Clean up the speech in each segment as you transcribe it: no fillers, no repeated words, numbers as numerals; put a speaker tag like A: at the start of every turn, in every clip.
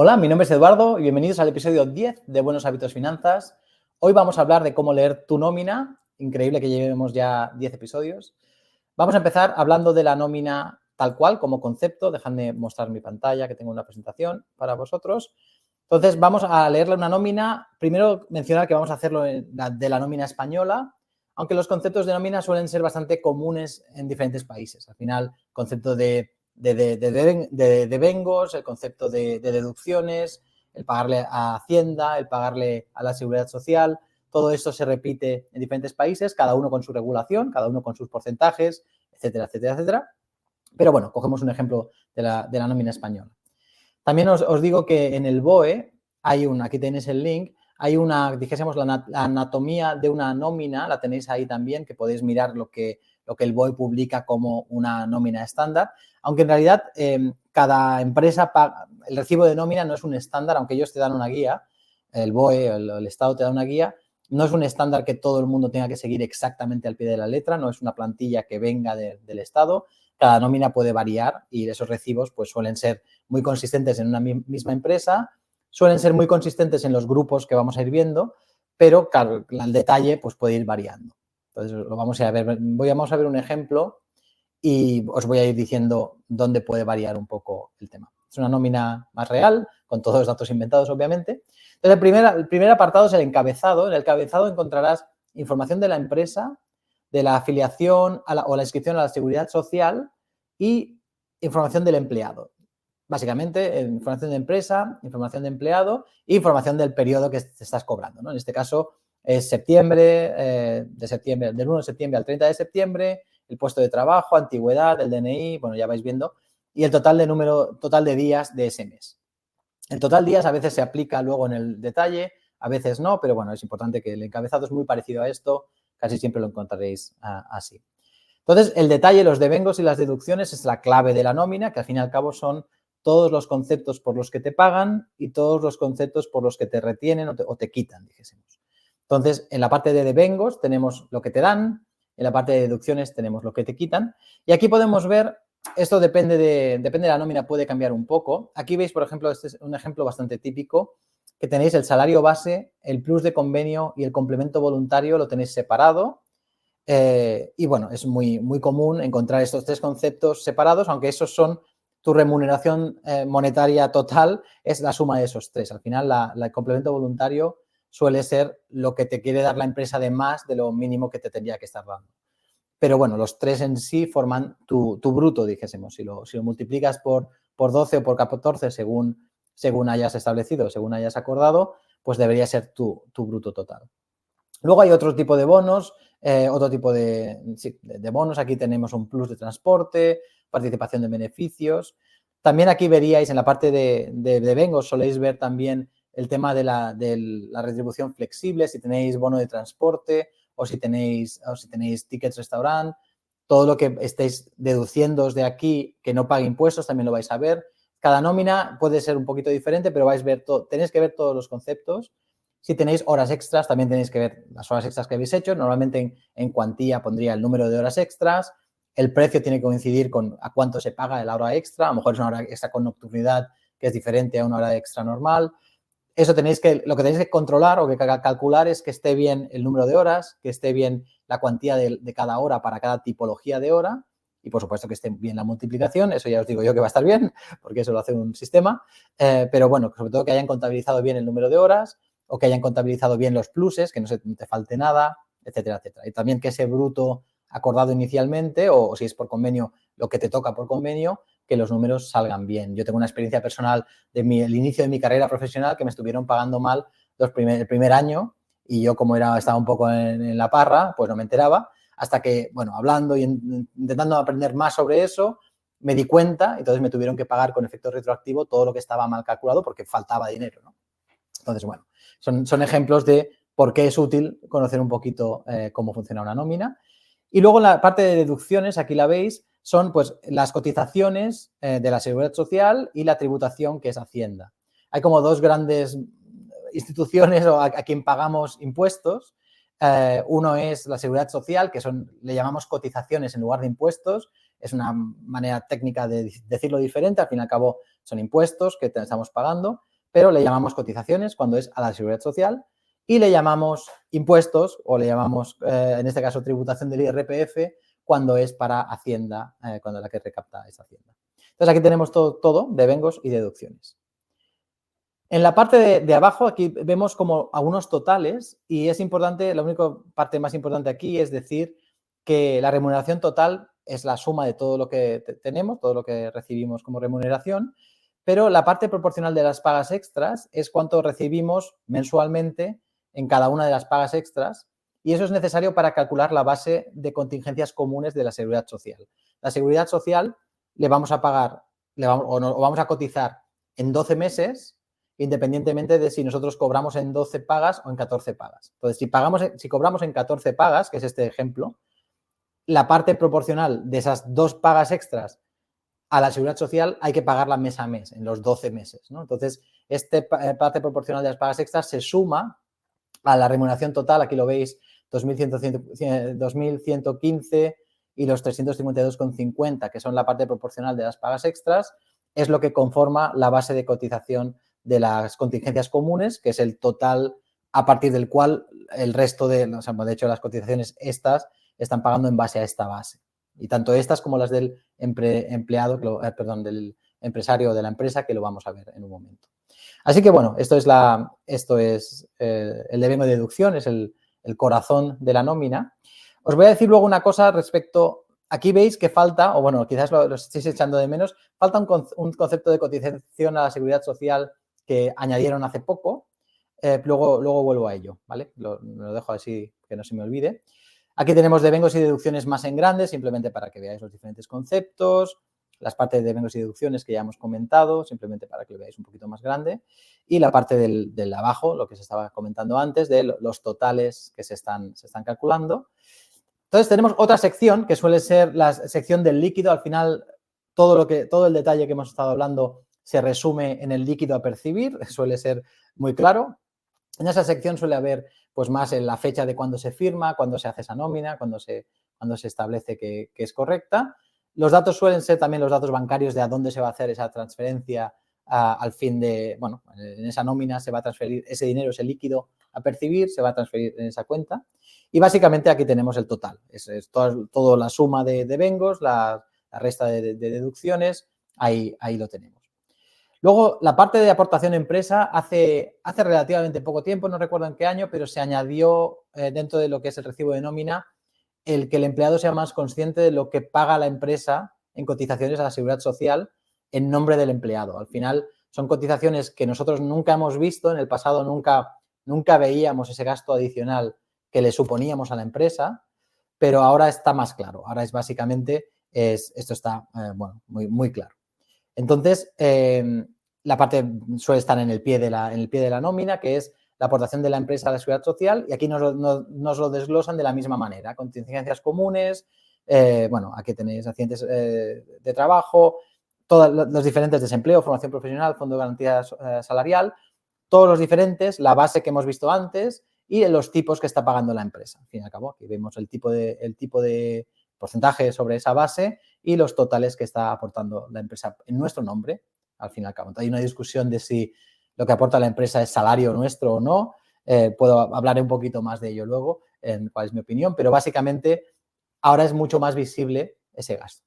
A: Hola, mi nombre es Eduardo y bienvenidos al episodio 10 de Buenos Hábitos Finanzas. Hoy vamos a hablar de cómo leer tu nómina. Increíble que llevemos ya 10 episodios. Vamos a empezar hablando de la nómina tal cual, como concepto. Dejadme mostrar mi pantalla, que tengo una presentación para vosotros. Entonces, vamos a leerle una nómina. Primero, mencionar que vamos a hacerlo de la nómina española, aunque los conceptos de nómina suelen ser bastante comunes en diferentes países. Al final, concepto de devengos, el concepto de deducciones, el pagarle a Hacienda, el pagarle a la Seguridad Social, todo esto se repite en diferentes países, cada uno con su regulación, cada uno con sus porcentajes, etcétera, etcétera, etcétera. Pero bueno, cogemos un ejemplo de la nómina española. También os digo que en el BOE hay aquí tenéis el link, hay dijésemos, la anatomía de una nómina, la tenéis ahí también, que podéis mirar lo que el BOE publica como una nómina estándar, aunque en realidad cada empresa paga, el recibo de nómina no es un estándar, aunque ellos te dan una guía, el BOE, el Estado te da una guía, no es un estándar que todo el mundo tenga que seguir exactamente al pie de la letra, no es una plantilla que venga del Estado, cada nómina puede variar y esos recibos pues suelen ser muy consistentes en una misma empresa, suelen ser muy consistentes en los grupos que vamos a ir viendo, pero claro, el detalle pues puede ir variando. Entonces lo vamos a ver, vamos a ver un ejemplo y os voy a ir diciendo dónde puede variar un poco el tema. Es una nómina más real, con todos los datos inventados, obviamente. Entonces, el primer apartado es el encabezado. En el encabezado encontrarás información de la empresa, de la afiliación o la inscripción a la Seguridad Social y información del empleado. Básicamente, información de empresa, información de empleado e información del periodo que te estás cobrando, ¿no? En este caso es septiembre, del 1 de septiembre al 30 de septiembre, el puesto de trabajo, antigüedad, el DNI, bueno, ya vais viendo, y el total de días de ese mes. El total días a veces se aplica luego en el detalle, a veces no, pero bueno, es importante que el encabezado es muy parecido a esto, casi siempre lo encontraréis así. Entonces, el detalle, los devengos y las deducciones es la clave de la nómina, que al fin y al cabo son todos los conceptos por los que te pagan y todos los conceptos por los que te retienen o te quitan, dijésemos. Entonces, en la parte de devengos tenemos lo que te dan, en la parte de deducciones tenemos lo que te quitan. Y aquí podemos ver, esto depende de la nómina, puede cambiar un poco. Aquí veis, por ejemplo, este es un ejemplo bastante típico, que tenéis el salario base, el plus de convenio y el complemento voluntario lo tenéis separado. Y bueno, es muy, muy común encontrar estos tres conceptos separados, aunque esos son tu remuneración monetaria total, es la suma de esos tres. Al final, el complemento voluntario suele ser lo que te quiere dar la empresa de más de lo mínimo que te tendría que estar dando. Pero bueno, los tres en sí forman tu bruto, dijésemos. Si lo multiplicas por 12 o por 14 según hayas establecido, según hayas acordado, pues debería ser tu bruto total. Luego hay otro tipo de bonos, otro tipo de bonos. Aquí tenemos un plus de transporte, participación de beneficios. También aquí veríais en la parte de devengos, soléis ver también el tema de la retribución flexible, si tenéis bono de transporte o si tenéis tickets restaurant. Todo lo que estéis deduciendo de aquí que no pague impuestos también lo vais a ver. Cada nómina puede ser un poquito diferente, pero vais a ver tenéis que ver todos los conceptos. Si tenéis horas extras, también tenéis que ver las horas extras que habéis hecho. Normalmente en cuantía pondría el número de horas extras. El precio tiene que coincidir con a cuánto se paga la hora extra. A lo mejor es una hora extra con nocturnidad que es diferente a una hora extra normal. Eso lo que tenéis que controlar o que calcular es que esté bien el número de horas, que esté bien la cuantía de cada hora para cada tipología de hora y, por supuesto, que esté bien la multiplicación. Eso ya os digo yo que va a estar bien, porque eso lo hace un sistema. Pero, bueno, sobre todo que hayan contabilizado bien el número de horas o que hayan contabilizado bien los pluses, que no te falte nada, etcétera, etcétera. Y también que ese bruto acordado inicialmente o si es por convenio, lo que te toca por convenio, que los números salgan bien. Yo tengo una experiencia personal el inicio de mi carrera profesional que me estuvieron pagando mal el primer año y yo como estaba un poco en la parra, pues no me enteraba, hasta que, bueno, hablando y intentando aprender más sobre eso, me di cuenta y entonces me tuvieron que pagar con efecto retroactivo todo lo que estaba mal calculado porque faltaba dinero, ¿no? Entonces, bueno, son ejemplos de por qué es útil conocer un poquito cómo funciona una nómina. Y luego la parte de deducciones, aquí la veis, son pues las cotizaciones de la Seguridad Social y la tributación, que es Hacienda. Hay como dos grandes instituciones a quien pagamos impuestos. Uno es la Seguridad Social, que le llamamos cotizaciones en lugar de impuestos. Es una manera técnica de decirlo diferente. Al fin y al cabo son impuestos que te estamos pagando. pero le llamamos cotizaciones cuando es a la Seguridad Social y le llamamos impuestos o le llamamos, en este caso, tributación del IRPF cuando es para Hacienda, cuando la que recapta es Hacienda. Entonces, aquí tenemos todo devengos y deducciones. En la parte de abajo, aquí vemos como algunos totales y es importante, la única parte más importante aquí es decir que la remuneración total es la suma de todo lo que tenemos, todo lo que recibimos como remuneración, pero la parte proporcional de las pagas extras es cuánto recibimos mensualmente en cada una de las pagas extras y eso es necesario para calcular la base de contingencias comunes de la Seguridad Social. La Seguridad Social le vamos a pagar o vamos a cotizar en 12 meses independientemente de si nosotros cobramos en 12 pagas o en 14 pagas. Entonces, si cobramos en 14 pagas, que es este ejemplo, la parte proporcional de esas 2 pagas extras a la Seguridad Social hay que pagarla mes a mes, en los 12 meses, ¿no? Entonces, esta parte proporcional de las pagas extras se suma a la remuneración total, aquí lo veis, 2.115 y los 352,50, que son la parte proporcional de las pagas extras, es lo que conforma la base de cotización de las contingencias comunes, que es el total a partir del cual el resto de hecho, las cotizaciones estas están pagando en base a esta base. Y tanto estas como las del del empresario o de la empresa, que lo vamos a ver en un momento. Así que, bueno, esto es el devengo de deducción, es el corazón de la nómina. Os voy a decir luego una cosa respecto, aquí veis que falta, o bueno, quizás lo estéis echando de menos, falta un concepto de cotización a la Seguridad Social que añadieron hace poco. Luego vuelvo a ello, ¿vale? Lo dejo así que no se me olvide. Aquí tenemos devengos y deducciones más en grande, simplemente para que veáis los diferentes conceptos, las partes de devengos y deducciones que ya hemos comentado, simplemente para que lo veáis un poquito más grande, y la parte del abajo, lo que se estaba comentando antes, de los totales que se están calculando. Entonces, tenemos otra sección que suele ser la sección del líquido. Al final, todo el detalle que hemos estado hablando se resume en el líquido a percibir, suele ser muy claro. En esa sección suele haber pues más en la fecha de cuando se firma, cuando se hace esa nómina, cuando se establece que es correcta. Los datos suelen ser también los datos bancarios de a dónde se va a hacer esa transferencia al fin de, bueno, en esa nómina se va a transferir ese dinero, ese líquido a percibir, se va a transferir en esa cuenta. Y básicamente aquí tenemos el total. Es toda la suma de devengos, la resta de deducciones, ahí lo tenemos. Luego, la parte de aportación empresa hace relativamente poco tiempo, no recuerdo en qué año, pero se añadió dentro de lo que es el recibo de nómina el que el empleado sea más consciente de lo que paga la empresa en cotizaciones a la Seguridad Social en nombre del empleado. Al final, son cotizaciones que nosotros nunca hemos visto, en el pasado nunca veíamos ese gasto adicional que le suponíamos a la empresa, pero ahora está más claro. Ahora es básicamente, esto está muy claro. Entonces, la parte suele estar en el pie de la nómina, que es la aportación de la empresa a la Seguridad Social, y aquí nos lo desglosan de la misma manera. Contingencias comunes, aquí tenéis accidentes de trabajo, todos los diferentes desempleo, formación profesional, fondo de garantía salarial, todos los diferentes, la base que hemos visto antes y los tipos que está pagando la empresa. Al fin y al cabo, aquí vemos el tipo de porcentaje sobre esa base y los totales que está aportando la empresa en nuestro nombre, al fin y al cabo. Hay una discusión de si lo que aporta la empresa es salario nuestro o no. Puedo hablar un poquito más de ello luego, en cuál es mi opinión, pero básicamente ahora es mucho más visible ese gasto.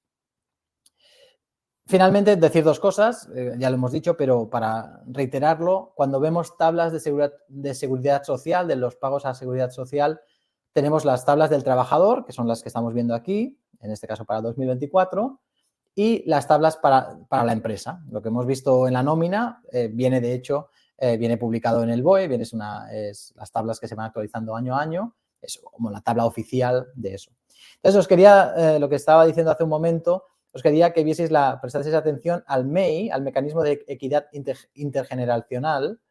A: Finalmente, decir dos cosas, ya lo hemos dicho, pero para reiterarlo, cuando vemos tablas de seguridad social, de los pagos a seguridad social, tenemos las tablas del trabajador, que son las que estamos viendo aquí, en este caso para 2024, y las tablas para la empresa. Lo que hemos visto en la nómina viene, de hecho, viene publicado en el BOE, es las tablas que se van actualizando año a año, es como la tabla oficial de eso. Entonces, os quería, lo que estaba diciendo hace un momento, os quería que prestaseis atención al MEI, al Mecanismo de Equidad Intergeneracional.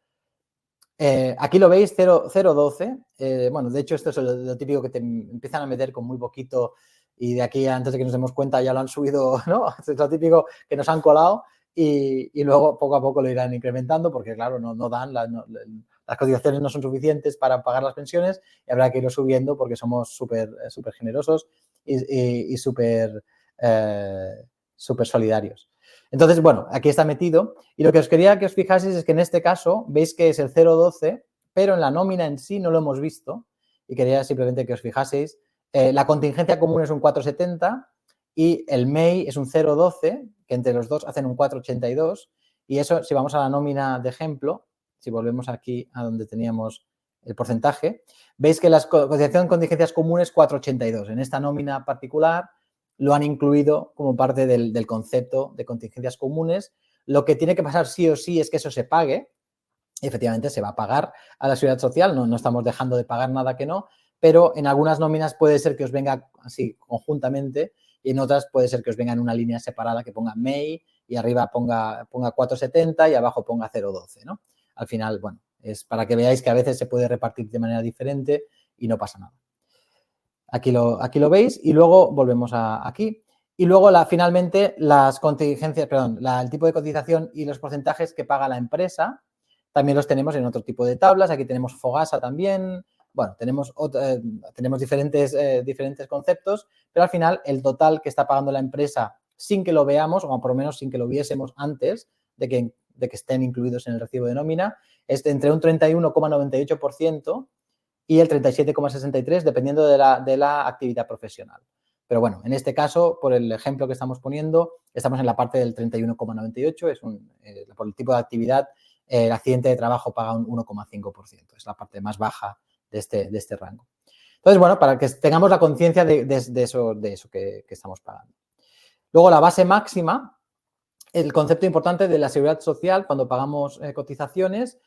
A: Aquí lo veis, 0,12. De hecho, esto es lo típico que te empiezan a meter con muy poquito y de aquí, antes de que nos demos cuenta, ya lo han subido, ¿no? Es lo típico que nos han colado y luego poco a poco lo irán incrementando porque, claro, no dan, las cotizaciones no son suficientes para pagar las pensiones y habrá que irlo subiendo porque somos súper generosos y súper solidarios. Entonces, bueno, aquí está metido. Y lo que os quería que os fijaseis es que en este caso veis que es el 0,12, pero en la nómina en sí no lo hemos visto. Y quería simplemente que os fijaseis. La contingencia común es un 4,70 y el MEI es un 0,12, que entre los dos hacen un 4,82. Y eso, si vamos a la nómina de ejemplo, si volvemos aquí a donde teníamos el porcentaje, veis que la cotización de contingencias comunes 4,82. En esta nómina particular lo han incluido como parte del concepto de contingencias comunes. Lo que tiene que pasar sí o sí es que eso se pague. Efectivamente, se va a pagar a la Seguridad Social, no estamos dejando de pagar nada que no, pero en algunas nóminas puede ser que os venga así conjuntamente y en otras puede ser que os venga en una línea separada que ponga MEI y arriba ponga 4,70 y abajo ponga 0,12, ¿no? Al final, bueno, es para que veáis que a veces se puede repartir de manera diferente y no pasa nada. Aquí lo veis y luego volvemos aquí. Y luego, finalmente, las contingencias, perdón, el tipo de cotización y los porcentajes que paga la empresa también los tenemos en otro tipo de tablas. Aquí tenemos Fogasa también. Bueno, tenemos diferentes conceptos, pero al final el total que está pagando la empresa sin que lo veamos, o por lo menos sin que lo viésemos antes de que estén incluidos en el recibo de nómina, es entre un 31,98% y el 37,63% dependiendo de la actividad profesional. Pero bueno, en este caso, por el ejemplo que estamos poniendo, estamos en la parte del 31,98%, por el tipo de actividad, el accidente de trabajo paga un 1,5%, es la parte más baja de este rango. Entonces, bueno, para que tengamos la conciencia de eso que estamos pagando. Luego, la base máxima, el concepto importante de la seguridad social, cuando pagamos cotizaciones,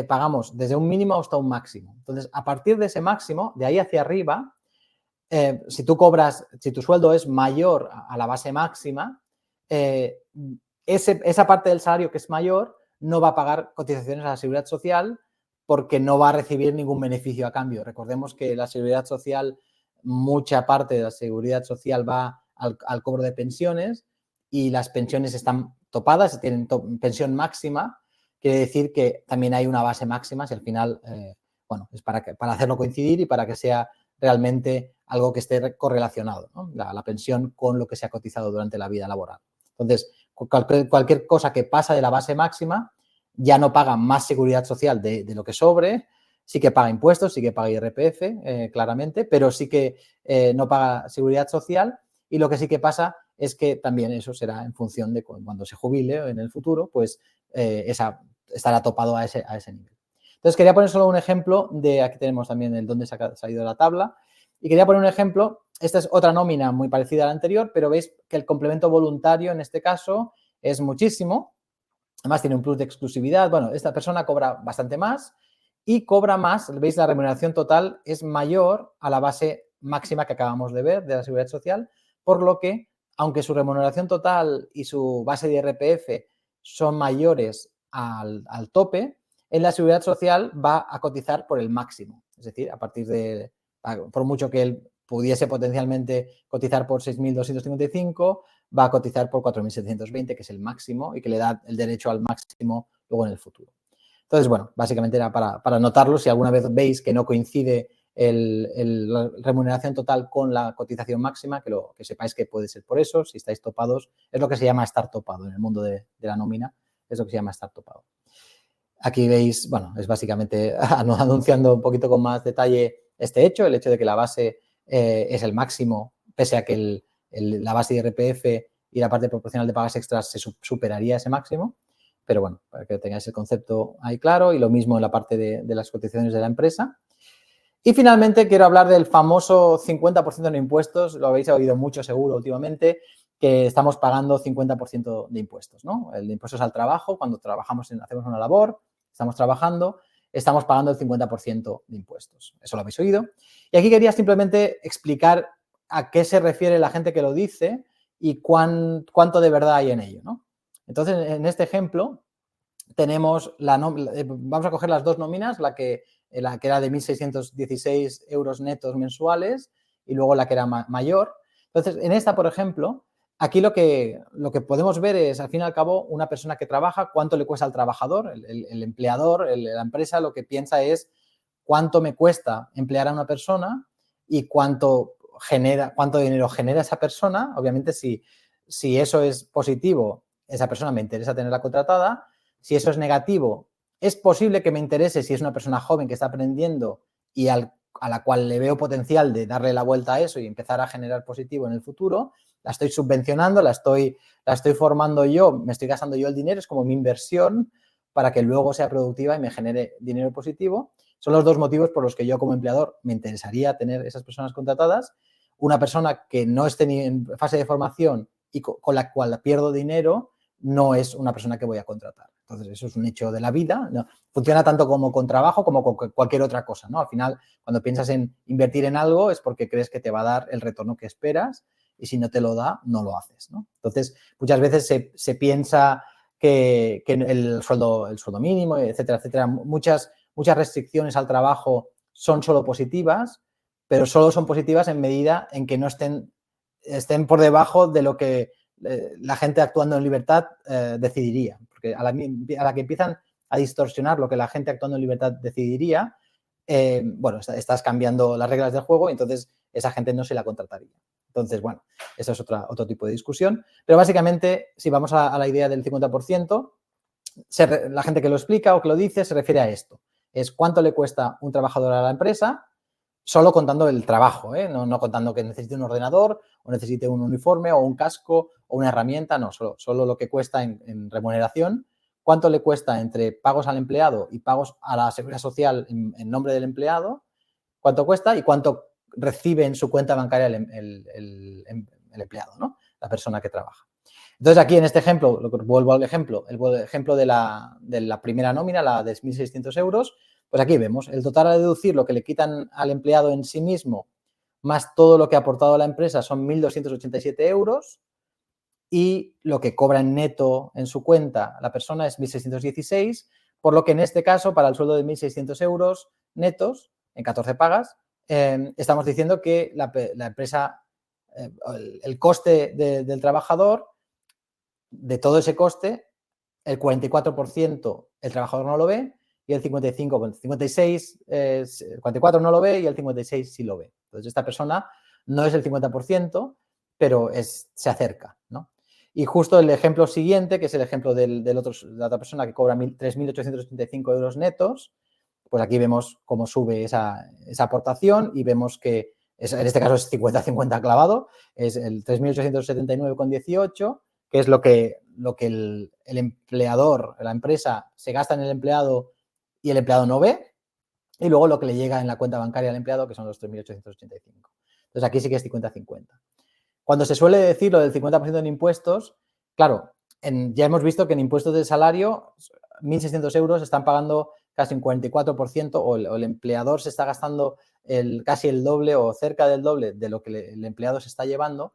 A: pagamos desde un mínimo hasta un máximo. Entonces, a partir de ese máximo, de ahí hacia arriba, si tu sueldo es mayor a la base máxima, esa parte del salario que es mayor no va a pagar cotizaciones a la seguridad social porque no va a recibir ningún beneficio a cambio. Recordemos que la seguridad social, mucha parte de la seguridad social va al cobro de pensiones y las pensiones están topadas, tienen pensión máxima, quiere decir que también hay una base máxima si al final, bueno, es para hacerlo coincidir y para que sea realmente algo que esté correlacionado, ¿no? La pensión con lo que se ha cotizado durante la vida laboral. Entonces, cualquier cosa que pasa de la base máxima ya no paga más seguridad social de lo que sobre, sí que paga impuestos, sí que paga IRPF, claramente, pero sí que no paga seguridad social y lo que sí que pasa es que también eso será en función de cuando se jubile en el futuro, pues estará topado a ese nivel. Entonces, quería poner solo un ejemplo de, aquí tenemos también el dónde se ha salido la tabla, y quería poner un ejemplo. Esta es otra nómina muy parecida a la anterior, pero veis que el complemento voluntario en este caso es muchísimo. Además, tiene un plus de exclusividad. Bueno, esta persona cobra bastante más y cobra más. Veis, la remuneración total es mayor a la base máxima que acabamos de ver de la Seguridad Social, por lo que, aunque su remuneración total y su base de IRPF son mayores al tope, en la Seguridad Social va a cotizar por el máximo. Es decir, a partir de, por mucho que él pudiese potencialmente cotizar por 6.255, va a cotizar por 4.720, que es el máximo y que le da el derecho al máximo luego en el futuro. Entonces, bueno, básicamente era para notarlo. Si alguna vez veis que no coincide la remuneración total con la cotización máxima, que sepáis que puede ser por eso. Si estáis topados, es lo que se llama estar topado en el mundo de la nómina, es lo que se llama estar topado. Aquí veis, bueno, es básicamente anunciando un poquito con más detalle este hecho, el hecho de que la base es el máximo, pese a que la base de IRPF y la parte proporcional de pagas extras se superaría ese máximo. Pero bueno, para que tengáis el concepto ahí claro, y lo mismo en la parte de las cotizaciones de la empresa. Y finalmente quiero hablar del famoso 50% de impuestos. Lo habéis oído mucho seguro últimamente, que estamos pagando 50% de impuestos, ¿no? El de impuestos al trabajo, cuando hacemos una labor, estamos trabajando, estamos pagando el 50% de impuestos. Eso lo habéis oído. Y aquí quería simplemente explicar a qué se refiere la gente que lo dice y cuánto de verdad hay en ello, ¿no? Entonces, en este ejemplo, tenemos vamos a coger las dos nóminas, la que era de 1.616 euros netos mensuales y luego la que era mayor. Entonces, en esta, por ejemplo, aquí lo que podemos ver es, al fin y al cabo, una persona que trabaja, cuánto le cuesta al trabajador, el empleador, la empresa, lo que piensa es cuánto me cuesta emplear a una persona y cuánto dinero genera esa persona. Obviamente, si eso es positivo, esa persona me interesa tenerla contratada. Si eso es negativo, es posible que me interese si es una persona joven que está aprendiendo y a la cual le veo potencial de darle la vuelta a eso y empezar a generar positivo en el futuro. La estoy subvencionando, la estoy formando yo, me estoy gastando yo el dinero, es como mi inversión para que luego sea productiva y me genere dinero positivo. Son los dos motivos por los que yo como empleador me interesaría tener esas personas contratadas. Una persona que no esté ni en fase de formación y con la cual pierdo dinero, no es una persona que voy a contratar. Entonces, eso es un hecho de la vida. ¿No? Funciona tanto como con trabajo como con cualquier otra cosa, ¿no? Al final, cuando piensas en invertir en algo es porque crees que te va a dar el retorno que esperas y si no te lo da, no lo haces, ¿no? Entonces, muchas veces se piensa que el sueldo mínimo, etcétera, etcétera, muchas restricciones al trabajo son solo positivas, pero solo son positivas en medida en que no estén por debajo de lo que la gente actuando en libertad decidiría. Porque a la que empiezan a distorsionar lo que la gente actuando en libertad decidiría, bueno, estás cambiando las reglas del juego y entonces esa gente no se la contrataría. Entonces, bueno, eso es otro tipo de discusión. Pero básicamente, si vamos a la idea del 50%, la gente que lo explica o que lo dice se refiere a esto. Es cuánto le cuesta un trabajador a la empresa, solo contando el trabajo, no contando que necesite un ordenador o necesite un uniforme o un casco o una herramienta, no, solo lo que cuesta en remuneración, cuánto le cuesta entre pagos al empleado y pagos a la seguridad social en nombre del empleado, cuánto cuesta y cuánto recibe en su cuenta bancaria el empleado, ¿no? La persona que trabaja. Entonces, aquí en este ejemplo, vuelvo al ejemplo, el ejemplo de la primera nómina, la de 1.600 euros, pues aquí vemos el total a deducir lo que le quitan al empleado en sí mismo, más todo lo que ha aportado a la empresa son 1.287 euros y lo que cobra en neto en su cuenta la persona es 1.616, por lo que en este caso, para el sueldo de 1.600 euros netos, en 14 pagas, estamos diciendo que la empresa, el coste del trabajador, de todo ese coste, el 44% el trabajador no lo ve y el 56, 44 no lo ve y el 56 sí lo ve. Entonces, esta persona no es el 50%, pero se acerca, ¿no? Y justo el ejemplo siguiente, que es el ejemplo de la otra persona que cobra 3.885 euros netos, pues aquí vemos cómo sube esa aportación y vemos que en este caso es 50-50 clavado, es el 3.879,18, que es lo que el empleador, la empresa, se gasta en el empleado y el empleado no ve, y luego lo que le llega en la cuenta bancaria al empleado, que son los 3.885. Entonces, aquí sí que es 50-50. Cuando se suele decir lo del 50% en impuestos, claro, ya hemos visto que en impuestos de salario, 1.600 euros están pagando casi un 44% o el empleador se está gastando casi el doble o cerca del doble de lo que el empleado se está llevando.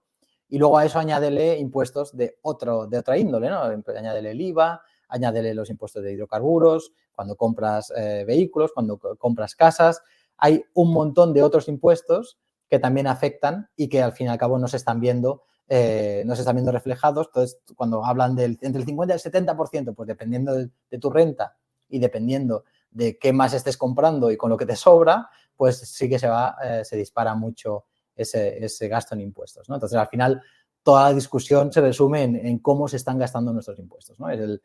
A: Y luego a eso añádele impuestos de otra índole, ¿no? Añádele el IVA, añádele los impuestos de hidrocarburos, cuando compras vehículos, cuando compras casas. Hay un montón de otros impuestos que también afectan y que al fin y al cabo no se están viendo reflejados. Entonces, cuando hablan entre el 50 y el 70%, pues dependiendo de tu renta y dependiendo de qué más estés comprando y con lo que te sobra, pues sí que se dispara mucho ese gasto en impuestos, ¿no? Entonces, al final, toda la discusión se resume en cómo se están gastando nuestros impuestos, ¿no? Es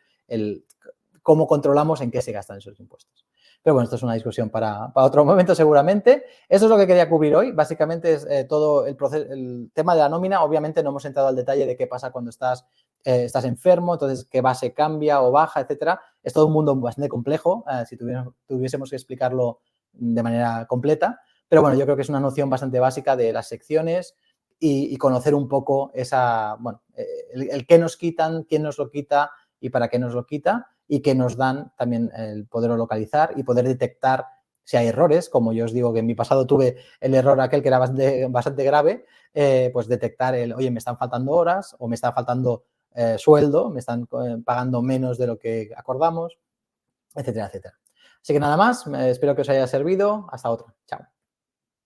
A: cómo controlamos en qué se gastan esos impuestos. Pero bueno, esto es una discusión para otro momento seguramente. Eso es lo que quería cubrir hoy. Básicamente es todo el tema de la nómina. Obviamente no hemos entrado al detalle de qué pasa cuando estás enfermo, entonces qué base cambia o baja, etcétera. Es todo un mundo bastante complejo, si tuviésemos que explicarlo de manera completa. Pero bueno, yo creo que es una noción bastante básica de las secciones y conocer un poco el qué nos quitan, quién nos lo quita y para qué nos lo quita, y que nos dan también el poderlo localizar y poder detectar si hay errores, como yo os digo que en mi pasado tuve el error aquel que era bastante grave, pues detectar oye, me están faltando horas o me está faltando sueldo, me están pagando menos de lo que acordamos, etcétera, etcétera. Así que nada más, espero que os haya servido. Hasta otra. Chao.